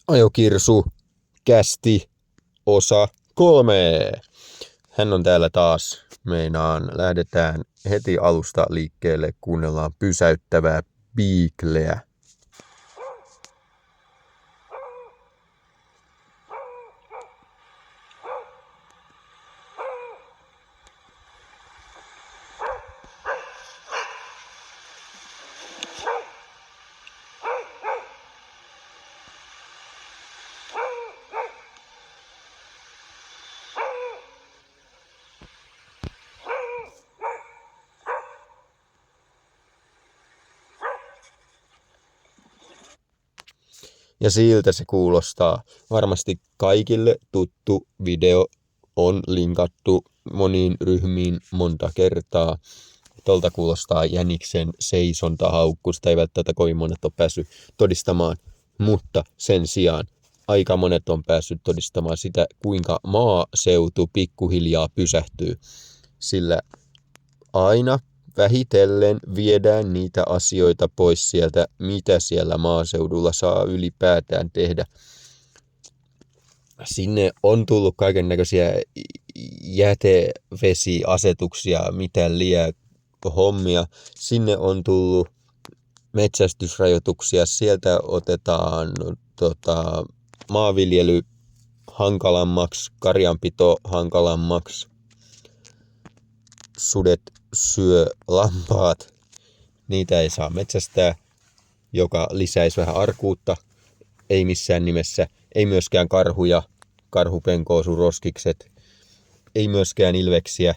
Ajokirsu kästi osa 3. Hän on täällä taas. Meinaan lähdetään heti alusta liikkeelle. Kuunnellaan pysäyttävää Beagleä. Ja siltä se kuulostaa. Varmasti kaikille tuttu video on linkattu moniin ryhmiin monta kertaa. Tolta kuulostaa jäniksen seisontahaukku. Sitä ei välttämättä kovin monet ole päässyt todistamaan. Mutta sen sijaan aika monet on päässyt todistamaan sitä, kuinka maaseutu pikkuhiljaa pysähtyy. Sillä aina vähitellen viedään niitä asioita pois sieltä, mitä siellä maaseudulla saa ylipäätään tehdä. Sinne on tullut kaikennäköisiä jätevesiasetuksia, mitä liian hommia. Sinne on tullut metsästysrajoituksia. Sieltä otetaan maanviljely hankalammaksi, karjanpito hankalammaksi. Sudet syö lampaat, niitä ei saa metsästää, joka lisäisi vähän arkuutta, ei missään nimessä, ei myöskään karhuja, karhupenkoosuroskikset, ei myöskään ilveksiä,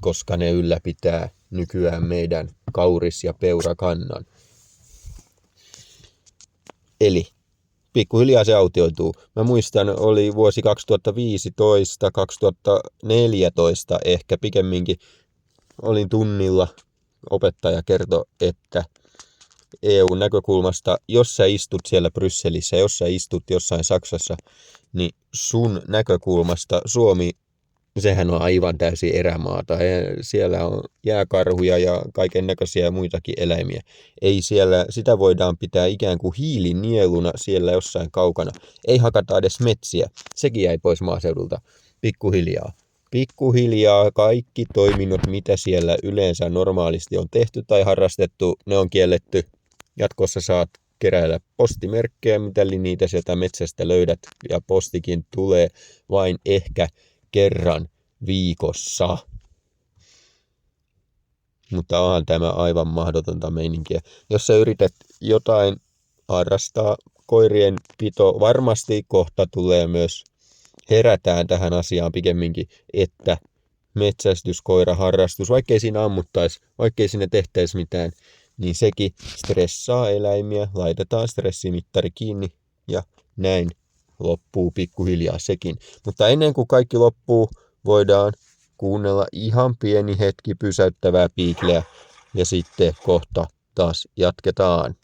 koska ne ylläpitää nykyään meidän kauris- ja peurakannan. Eli pikkuhiljaa se autioituu. Mä muistan, oli vuosi 2015, 2014 ehkä pikemminkin. Olin tunnilla, opettaja kertoi, että EU-näkökulmasta, jos sä istut siellä Brysselissä, jos sä istut jossain Saksassa, niin sun näkökulmasta Suomi, sehän on aivan täysin erämaata. Ja siellä on jääkarhuja ja kaiken näköisiä muitakin eläimiä. Ei siellä, sitä voidaan pitää ikään kuin hiilinieluna siellä jossain kaukana. Ei hakata edes metsiä. Sekin jäi pois maaseudulta pikkuhiljaa. Pikkuhiljaa kaikki toiminnot, mitä siellä yleensä normaalisti on tehty tai harrastettu, ne on kielletty. Jatkossa saat keräillä postimerkkejä, mitäli niitä sieltä metsästä löydät, ja postikin tulee vain ehkä kerran viikossa. Mutta onhan tämä aivan mahdotonta meininkiä. Jos sä yrität jotain harrastaa, koirien pito varmasti kohta tulee myös, herätään tähän asiaan pikemminkin, että metsästyskoiraharrastus, vaikkei siinä ammuttaisi, vaikkei siinä tehtäisi mitään, niin sekin stressaa eläimiä, laitetaan stressimittari kiinni ja näin loppuu pikkuhiljaa sekin. Mutta ennen kuin kaikki loppuu, voidaan kuunnella ihan pieni hetki pysäyttävää Beagleä ja sitten kohta taas jatketaan.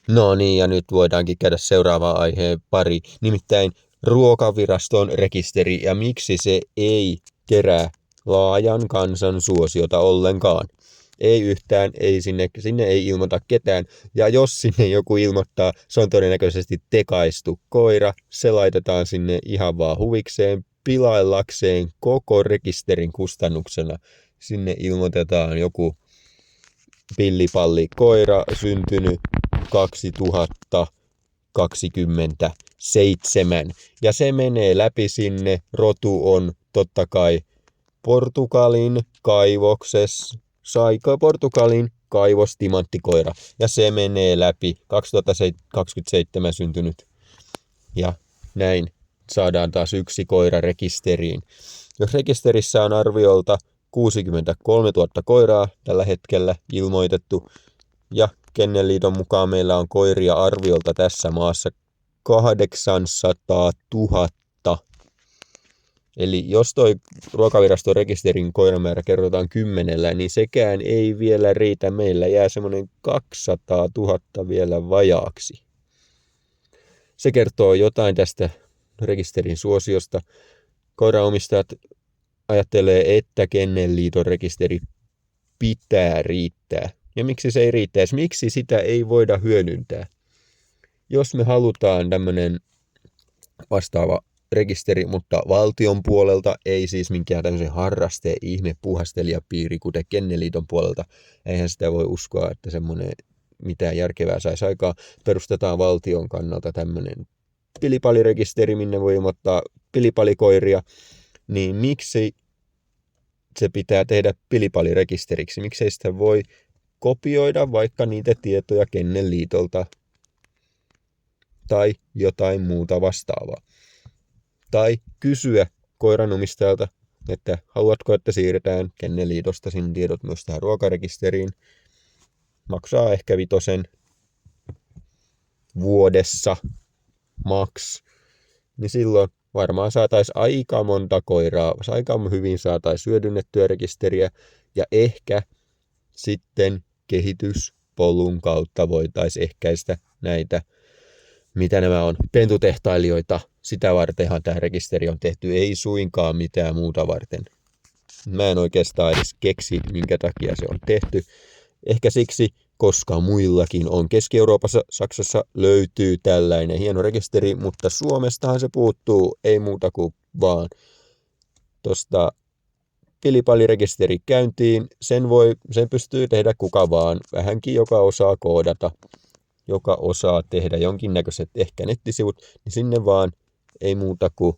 No niin, ja nyt voidaankin käydä seuraavaan aiheen pari, nimittäin Ruokaviraston rekisteri ja miksi se ei kerää laajan kansan suosiota ollenkaan. Ei yhtään, ei sinne ei ilmoita ketään, ja jos sinne joku ilmoittaa, se on todennäköisesti tekaistu koira, se laitetaan sinne ihan vaan huvikseen, pilaillakseen koko rekisterin kustannuksena. Sinne ilmoitetaan joku pillipalli koira syntynyt 2027. Ja se menee läpi sinne. Rotu on totta kai Portugalin kaivoksessa. Saiko Portugalin kaivostimanttikoira. Ja se menee läpi 2027 syntynyt. Ja näin saadaan taas yksi koira rekisteriin. Jos rekisterissä on arviolta 63 000 koiraa tällä hetkellä ilmoitettu, ja Kennelliiton mukaan meillä on koiria arviolta tässä maassa 800 000. Eli jos toi Ruokaviraston rekisterin koiramäärä kerrotaan 10, niin sekään ei vielä riitä. Meillä jää semmoinen 200 000 vielä vajaaksi. Se kertoo jotain tästä rekisterin suosiosta. koiranomistajat ajattelee, että Kennelliiton rekisteri pitää riittää. Ja miksi se ei riittäisi? Miksi sitä ei voida hyödyntää? Jos me halutaan tämmöinen vastaava rekisteri, mutta valtion puolelta, ei siis minkään tämmöisen ihme puhastelijapiiri, kuten Kennelliiton puolelta, eihän sitä voi uskoa, että semmoinen mitään järkevää saisi aikaa. Perustetaan valtion kannalta tämmöinen pilipalirekisteri, minne voi ilmoittaa pilipalikoiria, niin miksi se pitää tehdä pilipalirekisteriksi? Miksei sitä voi kopioida vaikka niitä tietoja Kennelliitolta tai jotain muuta vastaavaa? Tai kysyä koiranomistajalta, että haluatko, että siirretään Kennelliitosta sinun tiedot myös tähän ruokarekisteriin. Maksaa ehkä 5 vuodessa maks. Niin silloin varmaan saataisiin aika monta koiraa, aika hyvin saataisiin hyödynnettyä rekisteriä ja ehkä sitten kehityspolun kautta voitaisiin ehkäistä näitä, mitä nämä on, pentutehtailijoita. Sitä vartenhan tämä rekisteri on tehty, ei suinkaan mitään muuta varten. Mä en oikeastaan edes keksi, minkä takia se on tehty. Ehkä siksi, koska muillakin on. Keski-Euroopassa, Saksassa löytyy tällainen hieno rekisteri, mutta Suomestahan se puuttuu, ei muuta kuin vaan tuosta pilipalirekisteri käyntiin. Sen pystyy tehdä kuka vaan, vähänkin joka osaa koodata, joka osaa tehdä jonkinnäköiset ehkä nettisivut, niin sinne vaan ei muuta kuin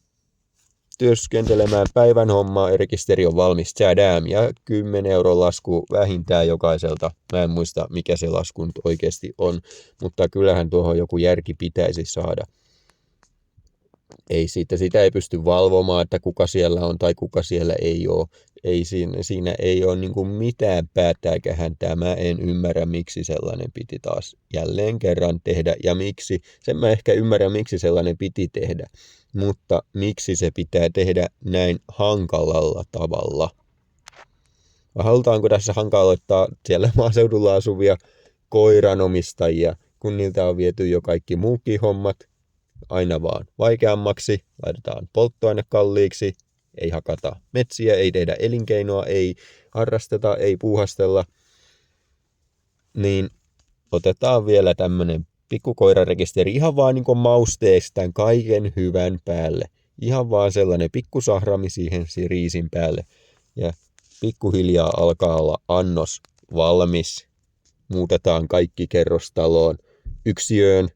työskentelemään päivän hommaa ja rekisteri on valmis. Tsadam, ja 10 € lasku vähintään jokaiselta. Mä en muista, mikä se lasku nyt oikeasti on, mutta kyllähän tuohon joku järki pitäisi saada. Ei sitä ei pysty valvomaan, että kuka siellä on tai kuka siellä ei ole. Ei siinä ei ole niin mitään päätä eikä häntää. Mä en ymmärrä, miksi sellainen piti taas jälleen kerran tehdä. Ja miksi, sen mä ehkä ymmärrän, miksi sellainen piti tehdä. Mutta miksi se pitää tehdä näin hankalalla tavalla? Vai halutaanko tässä hankaloittaa siellä maaseudulla asuvia koiranomistajia, kun niiltä on viety jo kaikki muukin hommat aina vaan vaikeammaksi, laitetaan polttoaine kalliiksi, ei hakata metsiä, ei tehdä elinkeinoa, ei harrasteta, ei puuhastella, niin otetaan vielä tämmönen pikkukoirarekisteri ihan vaan niin kuin mausteeksi tämän kaiken hyvän päälle. Ihan vaan sellainen pikkusahrami siihen riisin päälle. Ja pikkuhiljaa alkaa olla annos valmis. Muutetaan kaikki kerrostaloon yksiöön,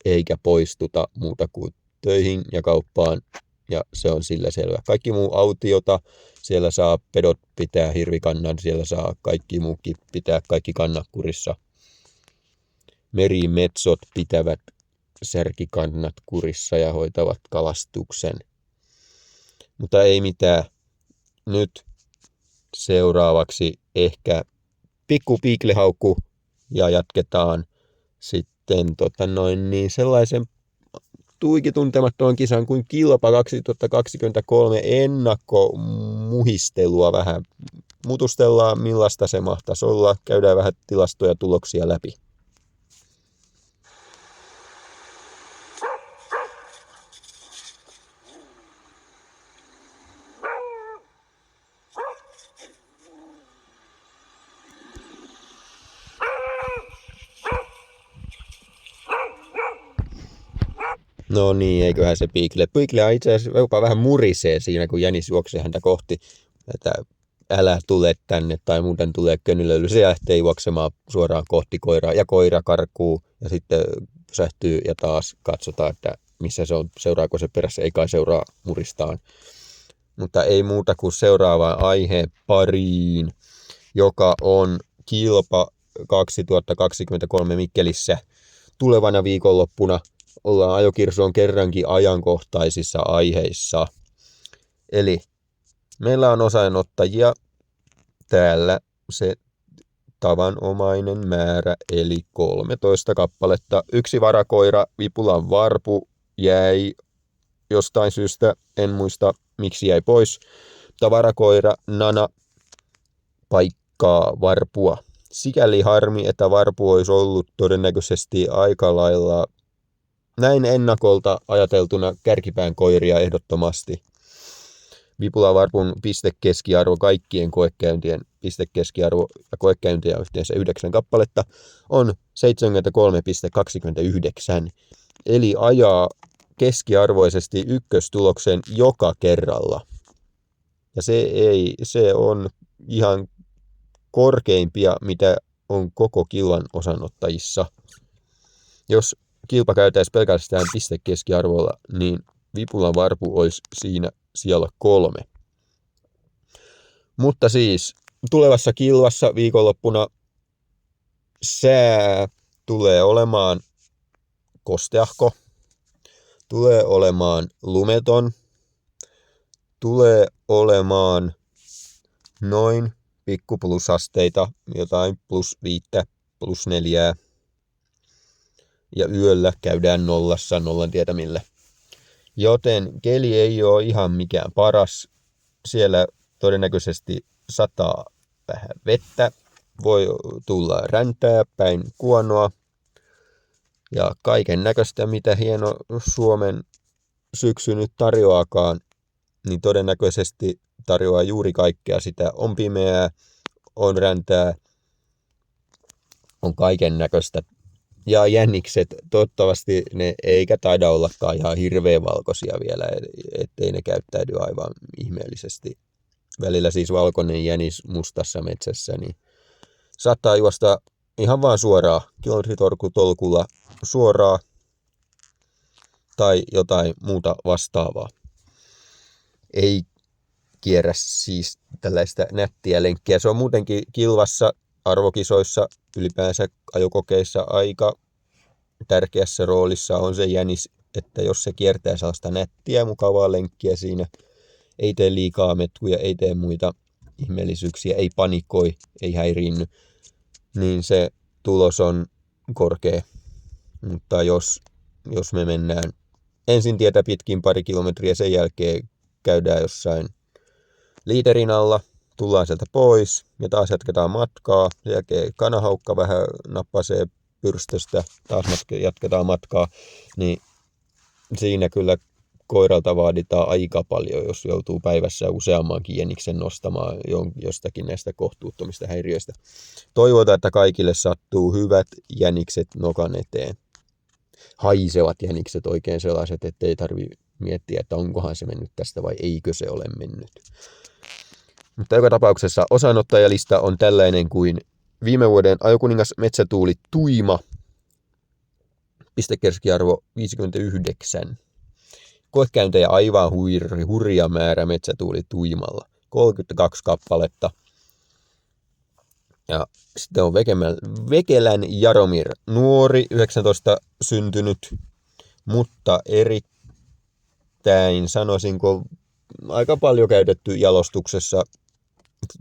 eikä poistuta muuta kuin töihin ja kauppaan. Ja se on sillä selvä. Kaikki muu autiota, siellä saa pedot pitää hirvikannan, siellä saa kaikki muukin pitää kaikki kannat kurissa. Merimetsot pitävät särkikannat kurissa ja hoitavat kalastuksen. Mutta ei mitään. Nyt seuraavaksi ehkä pikku piiklehaukku ja jatketaan sitten sellaisen tuiki tuntemattoman kisan kuin Kilpa 2023 ennakkomuhistelua vähän. Mutustellaan millaista se mahtaisi olla. Käydään vähän tilastoja ja tuloksia läpi. No niin, eiköhän se Piikle. Piikle itse asiassa jopa vähän murisee siinä, kun jänis juoksee häntä kohti, että älä tule tänne tai muuten tulee könylöily. Se lähtee juoksemaan suoraan kohti koiraa ja koira karkuu ja sitten pysähtyy ja taas katsotaan, että missä se on, seuraako se perässä, ei kai seuraa muristaan. Mutta ei muuta kuin seuraavaan aiheen pariin, joka on Kilpa 2023 Mikkelissä tulevana viikonloppuna. Ollaan Ajokirsu kerrankin ajankohtaisissa aiheissa. Eli meillä on osanottajia täällä se tavanomainen määrä, eli 13 kappaletta. 1 varakoira, Vipulan Varpu, jäi jostain syystä, en muista miksi jäi pois. Tavarakoira Nana paikkaa Varpua. Sikäli harmi, että Varpu olisi ollut todennäköisesti aika lailla näin ennakolta ajateltuna kärkipään koiria ehdottomasti. Vipulavarpun pistekeskiarvo, kaikkien koekäyntien pistekeskiarvo ja koekäyntiä yhteensä 9 kappaletta, on 73,29. Eli ajaa keskiarvoisesti ykköstuloksen joka kerralla. Ja se on ihan korkeimpia, mitä on koko kilvan osanottajissa. Jos kilpa käytäisi pelkästään pistekeskiarvolla, niin Vipulan varpu olisi siinä siellä 3. Mutta siis tulevassa kilvassa viikonloppuna sää tulee olemaan kosteahko, tulee olemaan lumeton, tulee olemaan noin pikku plusasteita, jotain +5, +4. Ja yöllä käydään nollan tietämillä. Joten keli ei ole ihan mikään paras. Siellä todennäköisesti sataa vähän vettä, voi tulla räntää päin kuonoa ja kaiken näköistä, mitä hieno Suomen syksy nyt tarjoaakaan, niin todennäköisesti tarjoaa juuri kaikkea sitä. On pimeää, on räntää, on kaiken näköistä. Ja jänikset, toivottavasti ne eikä taida ollakaan ihan hirveän valkoisia vielä, ettei ne käyttäydy aivan ihmeellisesti. Välillä siis valkoinen jänis mustassa metsässä, niin saattaa juosta ihan vaan suoraan, kilometritorkutolkulla suoraan tai jotain muuta vastaavaa. Ei kierrä siis tällaista nättiä lenkkiä. Se on muutenkin kilvassa, arvokisoissa, ylipäänsä ajokokeissa aika tärkeässä roolissa on se jänis, että jos se kiertää sellaista nättiä, mukavaa lenkkiä siinä, ei tee liikaa metkuja, ei tee muita ihmeellisyyksiä, ei panikoi, ei häiriinny, niin se tulos on korkea. Mutta jos me mennään ensin tietä pitkin 2 kilometriä, sen jälkeen käydään jossain liiterin alla, tullaan sieltä pois ja taas jatketaan matkaa. Sen jälkeen kanahaukka vähän nappasee pyrstöstä, taas jatketaan matkaa. Niin siinä kyllä koiralta vaaditaan aika paljon, jos joutuu päivässä useammankin jäniksen nostamaan jostakin näistä kohtuuttomista häiriöistä. Toivotaan, että kaikille sattuu hyvät jänikset nokan eteen. Haisevat jänikset, oikein sellaiset, ettei tarvitse miettiä, että onkohan se mennyt tästä vai eikö se ole mennyt. Mutta joka tapauksessa osanottajalista on tällainen kuin viime vuoden Ajokuningas Metsätuuli Tuima, pistekeskiarvo 59. Koekäyntejä aivan hurja määrä Metsätuuli Tuimalla, 32 kappaletta. Ja sitten on Vekelän Jaromir, nuori, 19 syntynyt, mutta erittäin, sanoisinko, aika paljon käytetty jalostuksessa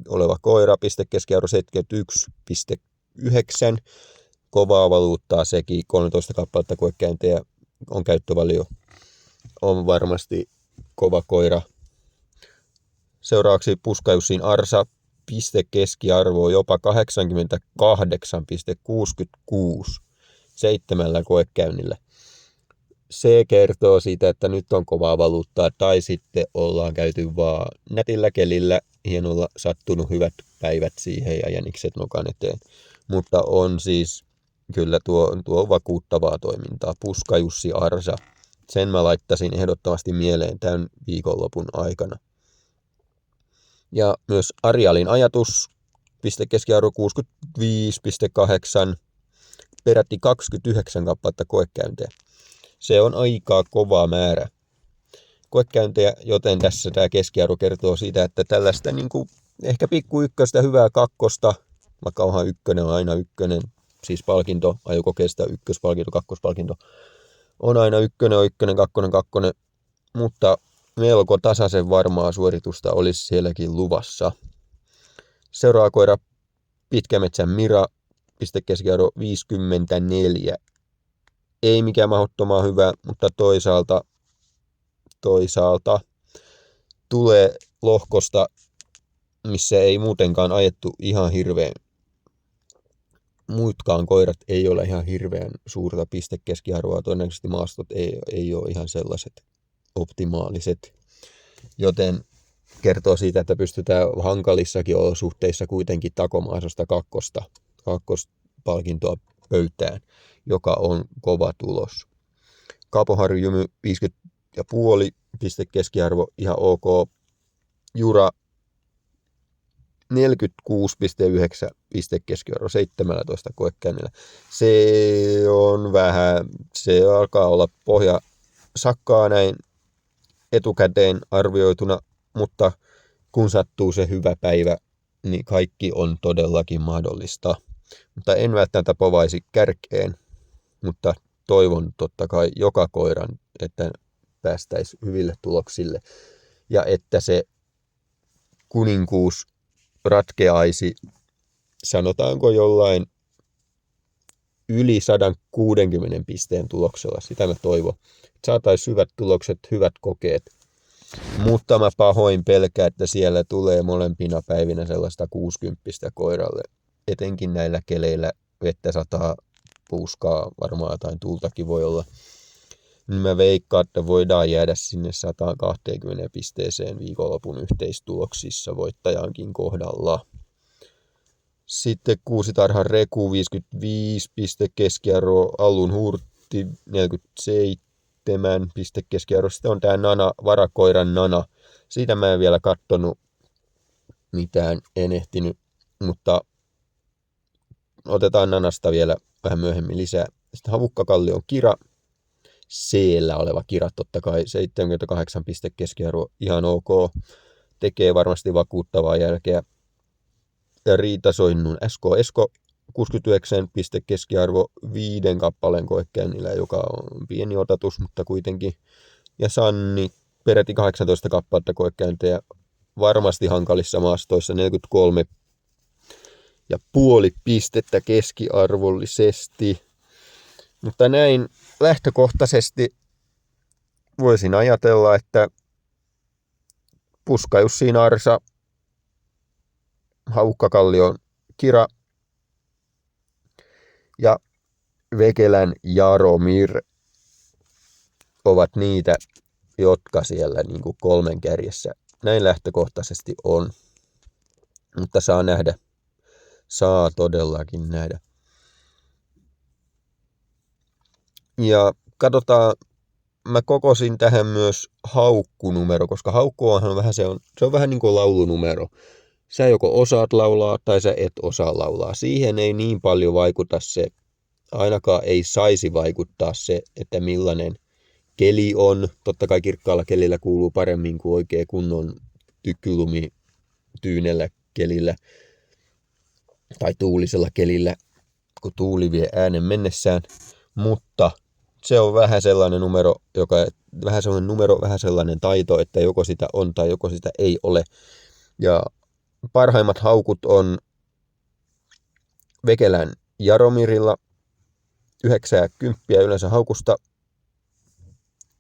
oleva koira, pistekeskiarvo 71,9. Kovaa valuuttaa sekin, 13 kappaletta koekäyntejä on käyttövalio. On varmasti kova koira. Seuraavaksi Puskajussin Arsa, pistekeskiarvo jopa 88,66 7 koekäynnillä. Se kertoo siitä, että nyt on kovaa valuuttaa, tai sitten ollaan käyty vaan nätillä kelillä, hienolla sattunut hyvät päivät siihen ja jänikset nokan eteen. Mutta on siis kyllä tuo vakuuttavaa toimintaa. Puskajussi Arsa, sen mä laittaisin ehdottomasti mieleen tämän viikonlopun aikana. Ja myös Arialin ajatus, pistekeskiarvo 65,8, peräti 29 kappaletta koekäyntejä. Se on aika kova määrä koekäyntejä, joten tässä tämä keskiarvo kertoo siitä, että tällaista ehkä pikku ykköstä, hyvää kakkosta, vaikka onhan ykkönen on aina ykkönen, siis palkinto, ajokokeesta ykköspalkinto, kakkospalkinto, on aina ykkönen, kakkonen, mutta melko tasaisen varmaa suoritusta olisi sielläkin luvassa. Seuraava koira, Pitkämetsän Mira, pistekeskiarvo 54. Ei mikään mahdottoman hyvä, mutta toisaalta tulee lohkosta, missä ei muutenkaan ajettu ihan hirveän. Muutkaan koirat ei ole ihan hirveän suurta pistekeskiarvoa. Todennäköisesti maastot ei ole ihan sellaiset optimaaliset. Joten kertoo siitä, että pystytään hankalissakin olosuhteissa kuitenkin takomaan sellaista kakkospalkintoa pöytään, joka on kova tulos. Kaapoharju Jymy 50,5 piste keskiarvo, ihan ok. Jura 46,9 piste keskiarvo 17 koekäynnillä. Se alkaa olla pohja sakkaa näin etukäteen arvioituna, mutta kun sattuu se hyvä päivä, niin kaikki on todellakin mahdollista. Mutta en välttämättä povaisi kärkeen, mutta toivon totta kai joka koiran, että päästäisiin hyville tuloksille ja että se kuninkuus ratkeaisi, sanotaanko jollain yli 160 pisteen tuloksella. Sitä mä toivon. Saataisiin hyvät tulokset, hyvät kokeet. Mutta mä pahoin pelkään, että siellä tulee molempina päivinä sellaista 60 koiralle. Etenkin näillä keleillä vettä sataa, puuskaa, varmaan jotain tuultakin voi olla. Niin mä veikkaan, että voidaan jäädä sinne 120 pisteeseen viikonlopun yhteistuloksissa voittajankin kohdalla. Sitten Kuusitarhan Reku 55 piste keskiarvo, Allun Hurtti 47 piste keskiarvo. Sitten on tää Nana, varakoiran Nana. Siitä mä en vielä kattonut mitään, en ehtinyt, mutta otetaan Nanasta vielä vähän myöhemmin lisää. Sitten Havukkakallion Kira, C-llä oleva Kira totta kai, 78 piste keskiarvo, ihan ok. Tekee varmasti vakuuttavaa jälkeä. Ja Riitasoinnun SK Esko 69 piste keskiarvo 5 kappaleen koekäynnillä, joka on pieni otatus, mutta kuitenkin. Ja Sanni peräti 18 kappaletta koekäyntejä, varmasti hankalissa maastoissa 43 ja puoli pistettä keskiarvollisesti. Mutta näin lähtökohtaisesti voisin ajatella, että Puska-Jussin Arsa, Havukkakallion Kira ja Vekelän Jaromir ovat niitä, jotka siellä niin kuin 3 kärjessä näin lähtökohtaisesti on. Mutta saa nähdä. Saa todellakin nähdä. Ja katsotaan, mä kokosin tähän myös haukkunumero, koska haukku on vähän se on vähän niin kuin laulunumero. Sä joko osaat laulaa tai sä et osaa laulaa. Siihen ei niin paljon vaikuta se, ainakaan ei saisi vaikuttaa se, että millainen keli on. Totta kai kirkkaalla kelillä kuuluu paremmin kuin oikein kunnon tykkylumi tyynellä kelillä tai tuulisella kelillä, kun tuuli vie äänen mennessään. Mutta se on vähän sellainen numero, vähän sellainen taito, että joko sitä on tai joko sitä ei ole. Ja parhaimmat haukut on Vekelän Jaromirilla 90 yleensä haukusta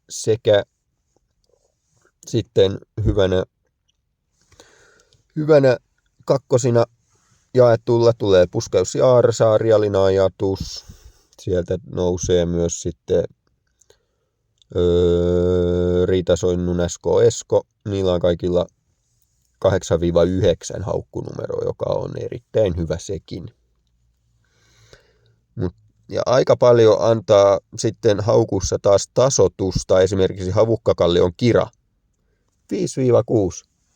sekä sitten hyvänä kakkosina jaetulla tulee Puska-Jussi Arsa, Rialin ajatus. Sieltä nousee myös sitten Riitasoinnun SK Esko. Niillä on kaikilla 8-9 haukkunumero, joka on erittäin hyvä sekin. Ja aika paljon antaa sitten haukussa taas tasotusta, esimerkiksi Havukkakallion Kira. 5-6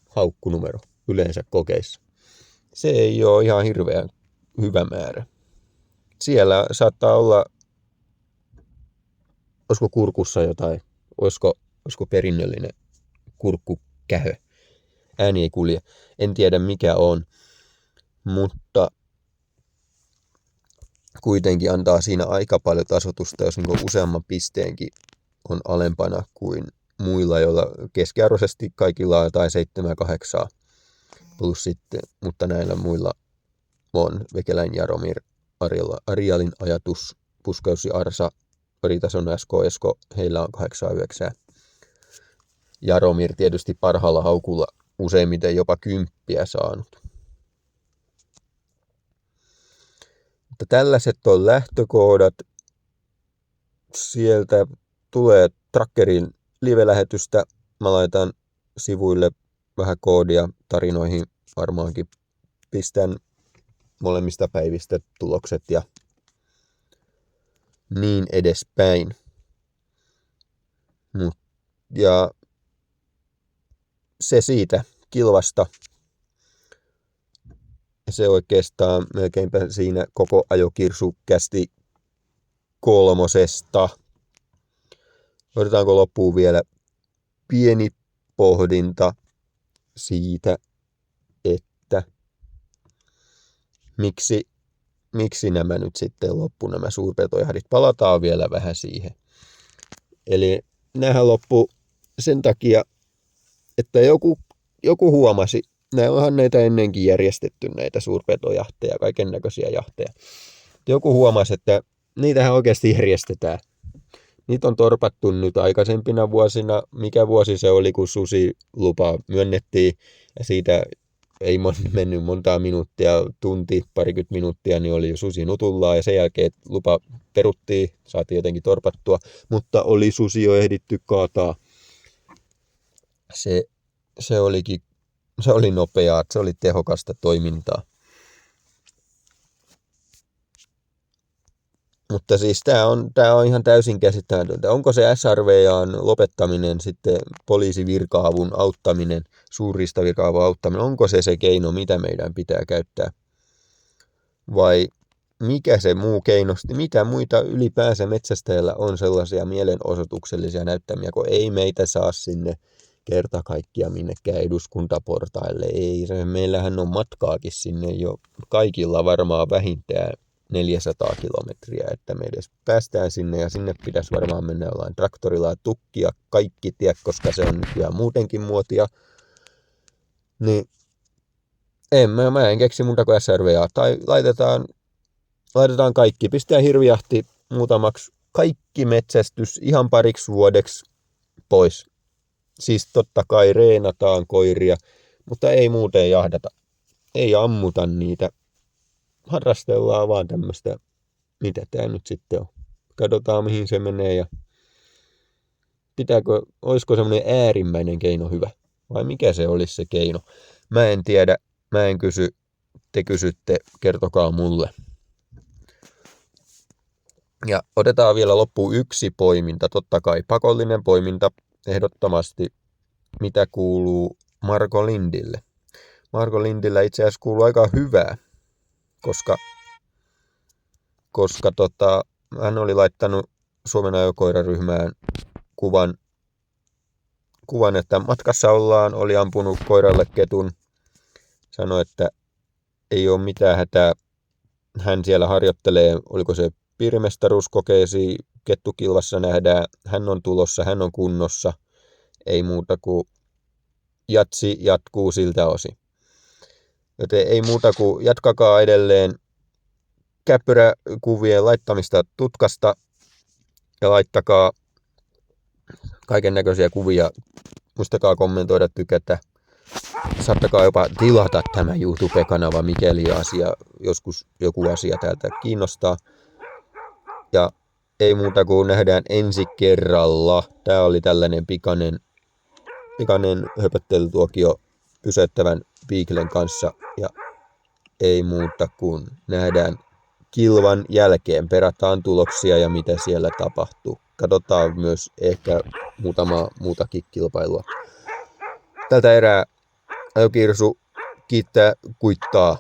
haukkunumero yleensä kokeissa. Se ei ole ihan hirveän hyvä määrä. Siellä saattaa olla, olisiko kurkussa jotain, olisiko perinnöllinen kurkkukähö. Ääni ei kulje. En tiedä mikä on, mutta kuitenkin antaa siinä aika paljon tasotusta, jos niin useamman pisteenkin on alempana kuin muilla, joilla keskiarvoisesti kaikilla on jotain 7-8 plus sitten, mutta näillä muilla on Vekelän Jaromir, Arialin ajatus, Puska-Jussi Arsa, Riitason SK Esko, heillä on 8-9. Jaromir tietysti parhaalla haukulla useimmiten jopa 10 saanut. Mutta tällaiset on lähtökohdat. Sieltä tulee Trackerin live-lähetystä. Mä laitan sivuille vähän koodia tarinoihin varmaankin pistän molemmista päivistä tulokset ja niin edespäin. Ja se siitä kilvasta. Se oikeastaan melkeinpä siinä koko ajokirsu kästi 3. Otetaanko loppuun vielä pieni pohdinta siitä, että miksi nämä nyt sitten loppu, nämä suurpetojahdit. Palataan vielä vähän siihen. Eli nämähän loppu sen takia, että joku huomasi, onhan näitä ennenkin järjestetty näitä suurpetojahteja, kaiken näköisiä jahteja. Joku huomasi, että niitähän oikeasti järjestetään. Niitä on torpattu nyt aikaisempina vuosina. Mikä vuosi se oli, kun susilupa myönnettiin ja siitä ei mennyt montaa minuuttia, tunti, parikymmentä minuuttia, niin oli jo susi nutullaan ja sen jälkeen lupa peruttiin, saatiin jotenkin torpattua, mutta oli susi jo ehditty kaataa. Se oli nopeaa, se oli tehokasta toimintaa. Mutta siis tämä on ihan täysin käsittämätöntä. Onko se SRVA:n lopettaminen sitten poliisivirka-avun auttaminen, suurriistavirka-avun auttaminen, onko se keino, mitä meidän pitää käyttää? Vai mikä se muu keino, mitä muita ylipäänsä metsästäjällä on sellaisia mielenosoituksellisia näyttämiä, kun ei meitä saa sinne kerta kaikkiaan minnekään eduskuntaportaille. Ei, meillähän on matkaakin sinne jo kaikilla varmaan vähintään 400 kilometriä, että me edes päästään sinne ja sinne pitäisi varmaan mennä jollain traktorilla ja tukkia kaikki tie, koska se on nykyään muutenkin muotia. Niin mä en keksi muuta kuin SRVA. Tai laitetaan kaikki, pistää hirvijahti muutamaksi, kaikki metsästys ihan pariksi vuodeksi pois. Siis totta kai reenataan koiria, mutta ei muuten jahdata. Ei ammuta niitä. Harrastellaan vaan tämmöistä, mitä tää nyt sitten on. Katsotaan mihin se menee ja olisiko semmoinen äärimmäinen keino hyvä? Vai mikä se olisi se keino? Mä en tiedä, mä en kysy, te kysytte, kertokaa mulle. Ja otetaan vielä loppuun yksi poiminta, totta kai pakollinen poiminta, ehdottomasti, mitä kuuluu Marko Lindille. Marko Lindillä itse asiassa kuuluu aika hyvää, koska hän oli laittanut Suomen ajokoiraryhmään kuvan, että matkassa oli ampunut koiralle ketun, sanoi, että ei ole mitään hätää, hän siellä harjoittelee, oliko se piirimestaruuskokeisiin, kettukilvassa nähdään, hän on tulossa, hän on kunnossa, ei muuta kuin jatsi jatkuu siltä osin. Joten ei muuta kuin jatkakaa edelleen käppyräkuvien laittamista tutkasta ja laittakaa kaiken näköisiä kuvia. Muistakaa kommentoida, tykätä. Saattakaa jopa tilata tämä YouTube-kanava, mikäli joskus joku asia täältä kiinnostaa. Ja ei muuta kuin nähdään ensi kerralla. Tämä oli tällainen pikainen höpöttelytuokio pysäyttävän Beaglen kanssa. Ja ei muuta kuin nähdään kilvan jälkeen. Perataan tuloksia ja mitä siellä tapahtuu. Katsotaan myös ehkä muutama muutakin kilpailua. Tältä erää Ajokirsu kiittää, kuittaa.